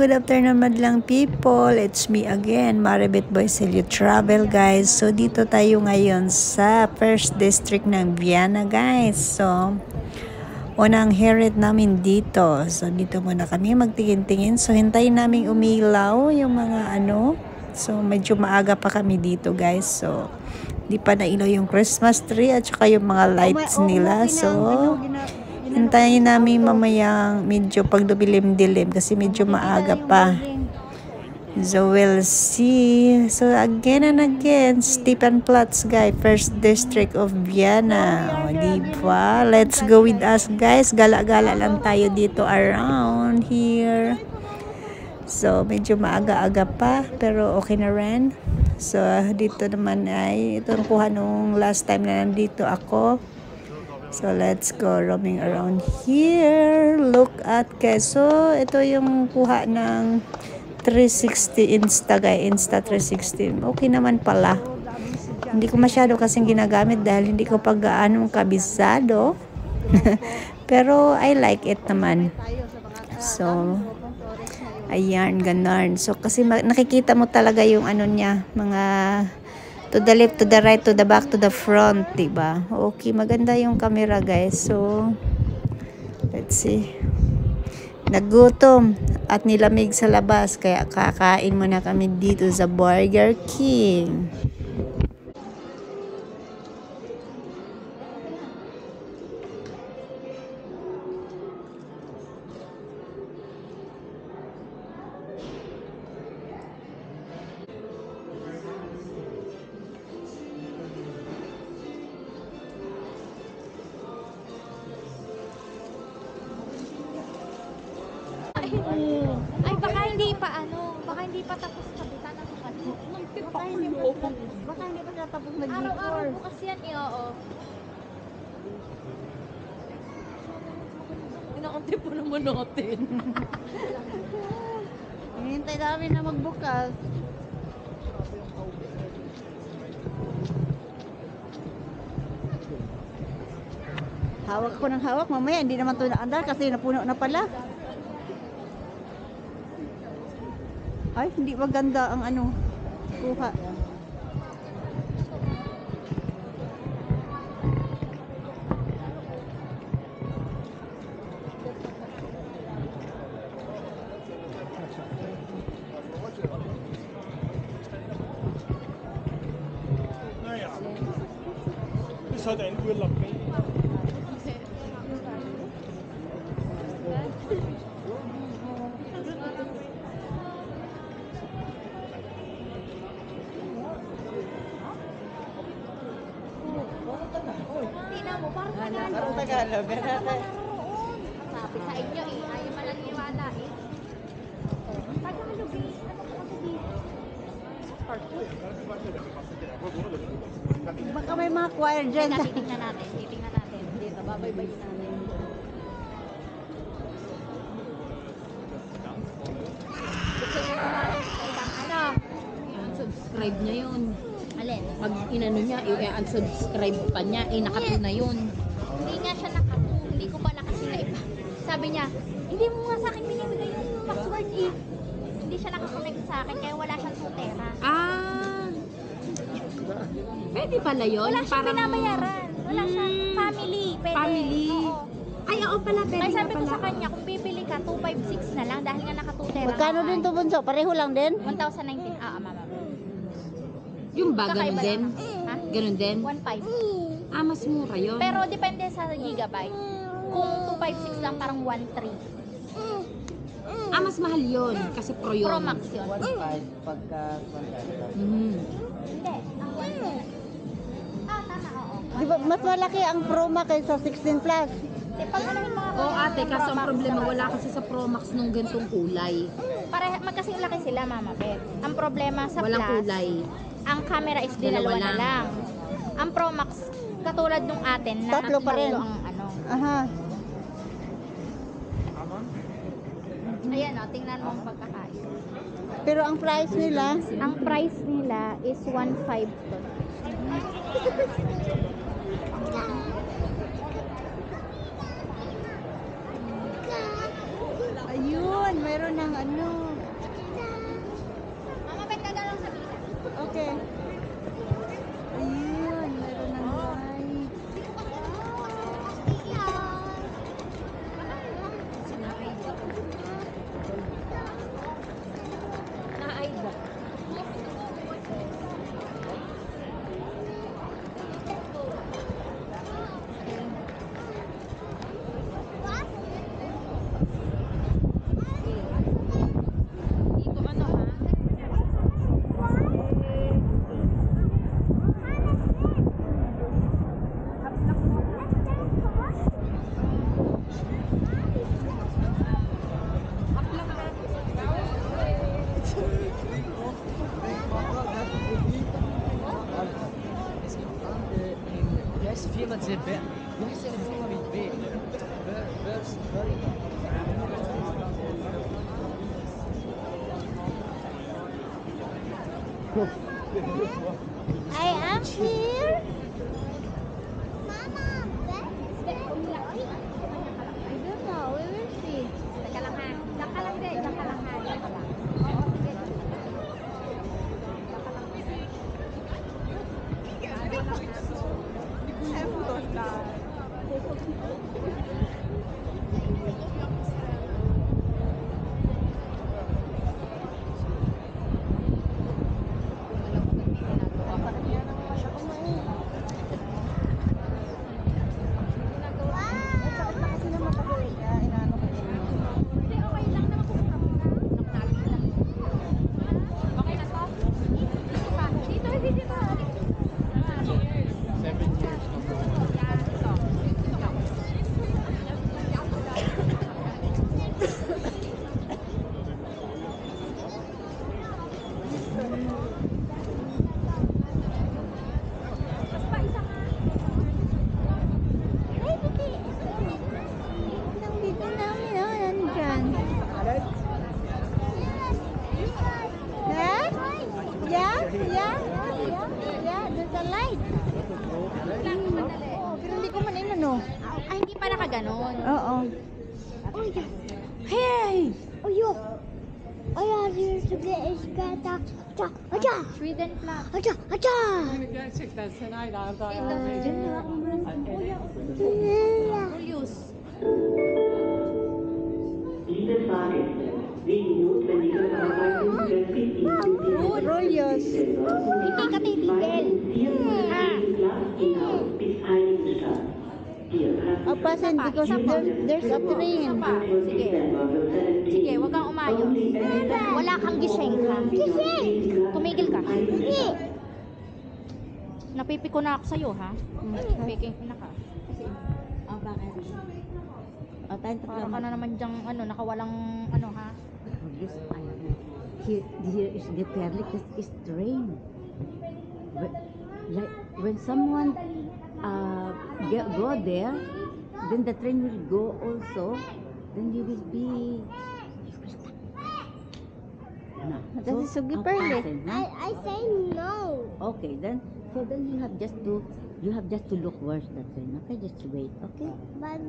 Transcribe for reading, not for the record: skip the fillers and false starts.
good afternoon madlang people. It's me again, Maribeth Boycelio Travel guys. So dito tayo ngayon sa first district ng Viana guys. So unang herit namin dito. So dito muna kami magtingin-tingin. So hintayin namin umilaw yung mga ano. So medyo maaga pa kami dito guys. So di pa nailaw yung Christmas tree at saka yung mga lights nila. So hintayin namin mamayang medyo pagdubilim-dilim kasi medyo maaga pa. So we'll see. So again and again, Stephanplatz guys, first district of Viana. O, diba? Let's go with us guys. Gala-gala lang tayo dito around here. So medyo maaga-aga pa pero okay na rin. So dito naman ay ito ang kuha nung last time na nandito ako. So let's go roaming around here. Look at guys. So ito yung kuha ng 360 Insta guys. Insta 360. Okay naman pala. Hindi ko masyado kasing ginagamit dahil hindi ko pag gaano kabisado. Pero I like it naman. So ayan, ganun. So kasi nakikita mo talaga yung ano niya, mga to the left, to the right, to the back, to the front, diba? Okay, maganda yung camera guys. So let's see. Nagutom at nilamig sa labas kaya kakain muna kami dito sa Burger King. Ay, baka hindi pa baka hindi pa tapos kapitan ang ano. Baka hindi pa tapos mag-decor. Araw-araw bukas yan oo. Inaunti po naman natin. Hinihintay namin na magbukas. Hawak ko ng hawak, mamaya hindi naman ito naandar kasi napuno na pala. Ay, hindi maganda ang ano, kuha. Tingnan mo, parang Tagalog. Parang Tagalog. Sabi sa inyo ayaw malaniwala Tagalog Ano po kasi dito? Baka may mga choir dyan. Titingnan natin. Dito, babaybayin natin. Gusto niya kumain sa ibang ano? I-unsubscribe niya yun. Alin? Pag inano niya, i-unsubscribe pa niya, nakatu na yun. Hindi nga siya nakatu. Hindi ko pala kasi na iba. Sabi niya, hindi mo nga sa akin binibigay yung password eh. Hindi siya nakakonect sa akin kaya wala siyang tutera. Ah! Pwede pala yun? Wala siyang binabayaran. Wala siyang family. Pwede. Family. Oo. Ay, oo pala, pwede Kaya nga sabi ko pala. sa kanya, kung bibili ka, 256 na lang dahil nga nakatutera. Magkano din to bunso? Pareho lang din? 1,019. Mama. Yung ba, ganun Kakaiba din? lang. Ha? Ganun din? 1,500. Ah, mas mura yun. Pero depende sa gigabyte. Kung 256 lang, parang 1,300. Ah, mas mahal yun. Kasi Pro yun. Pro Max yun. 1.5 pagka Mhm. Hindi. Ang 1,000. Tama, oo. Di ba, mas malaki ang Pro Max kaysa 16 Plus. Pag ano yung mga Oo ate, kaso ang problema, wala kasi sa Pro Max nung gantong kulay. magkasing laki sila, Mama Beth. Ang problema sa Walang Plus, kulay. ang camera is dalawa na lang. Ang Pro Max, katulad nung atin, na Tatlo pa rin. ang ano. Aha. Ayan, tingnan mo ang pagkakain. Pero ang price nila, Ang price nila is 1,500 to. ayun, mayroon ng ano, كلمة زبالة يحسن الزبالة بالبيت بس I am here. Mama, I don't know. We will see. Teka lang ha. Diyan ka lang din. Diyan ka lang ha. Diyan ka lang. Oo, sige. Hindi, okay lang naman kung okay na to? Dito pa. Dito, dito. 7 years na po. Yan, ito. Mas pa isa nga. Ay, biti. Nang dito namin, oh, yan dyan. Yeah? Yeah? Yeah? Yeah? There's a light. Lang, madali. Oh, pero hindi ko man inano. Ay, hindi pa nakaganon. Oo. Hey! Oyo! Ay, here today is gata. Acha! Acha! Sweden flag. Acha! Acha! Gerçekten sen aylarda Julius. Liebe Fahrgäste, wegen notwendiger Verwaltung des Rolyos. Hindi ka titigil. Platz hinaus bis Heiligenstadt. Apasan because there's a train. Sige. Sige, wag kang umayos. Wala kang gising ha. Gising! Tumigil ka. Hindi. Napipiko na ako sa'yo ha. Piking na ka. Oh, bakit? Oh, tayo Para ka na naman dyang nakawalang ha. Here is the public is train. Like when someone go there, then the train will go also. Then you will be. No. That is so giperli. I say no. Okay, then you have just to look where's the train. Okay, just wait. Okay. But